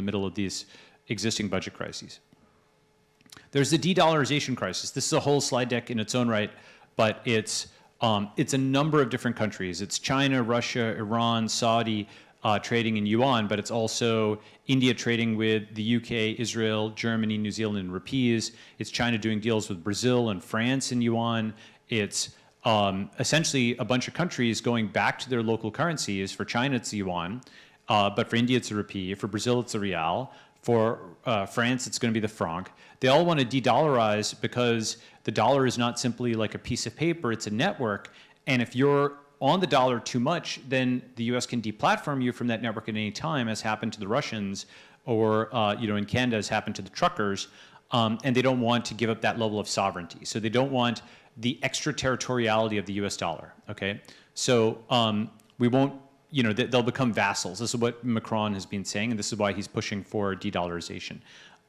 the middle of these existing budget crises. There's the de-dollarization crisis. This is a whole slide deck in its own right, but it's a number of different countries. It's China, Russia, Iran, Saudi trading in yuan, but it's also India trading with the UK, Israel, Germany, New Zealand in rupees. It's China doing deals with Brazil and France in yuan. It's essentially a bunch of countries going back to their local currencies. For China, it's the yuan, but for India, it's a rupee. For Brazil, it's a real. For France, it's going to be the franc. They all want to de-dollarize because the dollar is not simply like a piece of paper, it's a network. And if you're on the dollar too much, then the US can deplatform you from that network at any time, as happened to the Russians, or in Canada has happened to the truckers, and they don't want to give up that level of sovereignty. So they don't want the extraterritoriality of the US dollar, okay? So we won't, they'll become vassals. This is what Macron has been saying, and this is why he's pushing for de-dollarization.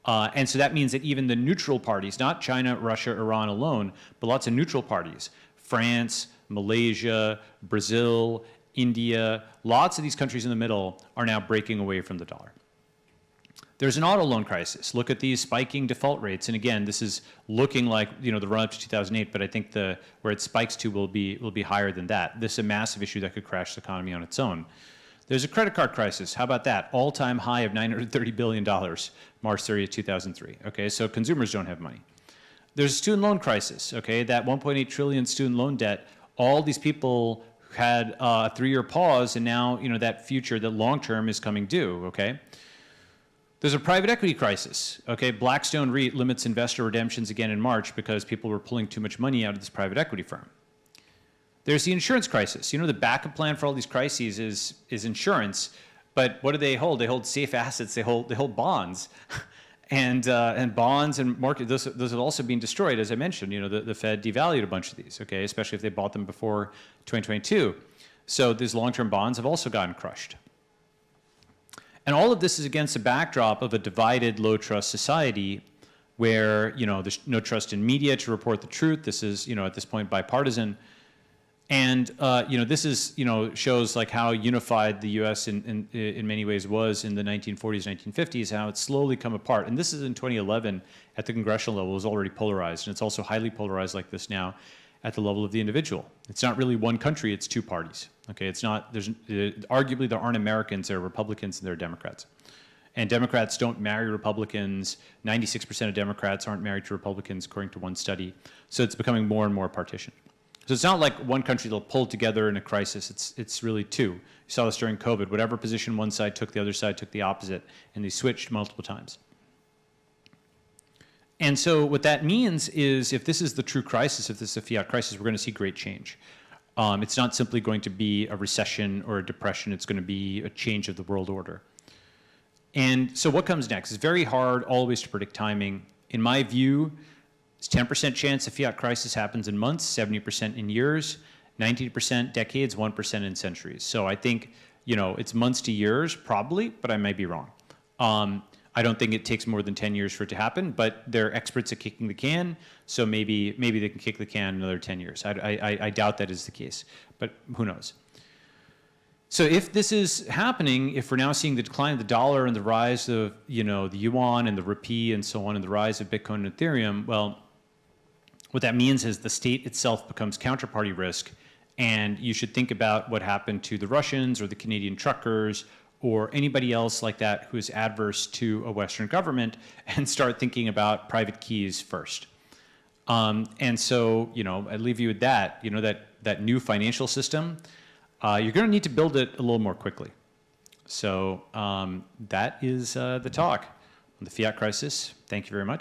And so that means that even the neutral parties, not China, Russia, Iran alone, but lots of neutral parties, France, Malaysia, Brazil, India, lots of these countries in the middle are now breaking away from the dollar. There's an auto loan crisis. Look at these spiking default rates. And again, this is looking like the run up to 2008, but I think where it spikes to will be higher than that. This is a massive issue that could crash the economy on its own. There's a credit card crisis. How about that? All-time high of $930 billion, March 30th, 2003. Okay, so consumers don't have money. There's a student loan crisis. Okay, that 1.8 trillion student loan debt. All these people had a 3-year pause, and now that future, the long term, is coming due. Okay. There's a private equity crisis. Okay, Blackstone REIT limits investor redemptions again in March because people were pulling too much money out of this private equity firm. There's the insurance crisis. The backup plan for all these crises is insurance, but what do they hold? They hold safe assets. They hold bonds, and bonds and market. Those have also been destroyed, as I mentioned. The Fed devalued a bunch of these. Okay, especially if they bought them before 2022. So these long-term bonds have also gotten crushed. And all of this is against a backdrop of a divided, low-trust society where, there's no trust in media to report the truth. This is, at this point, bipartisan. And, this is, shows like how unified the U.S. in many ways was in the 1940s, 1950s, how it's slowly come apart. And this is in 2011 at the congressional level. It was already polarized. And it's also highly polarized like this now at the level of the individual. It's not really one country, it's two parties. Okay, it's not, arguably there aren't Americans, there are Republicans and there are Democrats. And Democrats don't marry Republicans. 96% of Democrats aren't married to Republicans, according to one study. So it's becoming more and more partitioned. So it's not like one country that'll pull together in a crisis, it's really two. You saw this during COVID. Whatever position one side took, the other side took the opposite, and they switched multiple times. And so what that means is if this is the true crisis, if this is a fiat crisis, we're going to see great change. It's not simply going to be a recession or a depression. It's going to be a change of the world order. And so what comes next? It's very hard always to predict timing. In my view, it's 10% chance a fiat crisis happens in months, 70% in years, 90% decades, 1% in centuries. So I think, it's months to years probably, but I might be wrong. I don't think it takes more than 10 years for it to happen, but they're experts at kicking the can, so maybe they can kick the can another 10 years. I doubt that is the case, but who knows? So if this is happening, if we're now seeing the decline of the dollar and the rise of the yuan and the rupee and so on, and the rise of Bitcoin and Ethereum, well, what that means is the state itself becomes counterparty risk, and you should think about what happened to the Russians or the Canadian truckers or anybody else like that who is adverse to a Western government, and start thinking about private keys first. And so, I leave you with that, that new financial system, you're going to need to build it a little more quickly. So that is the talk on the fiat crisis. Thank you very much.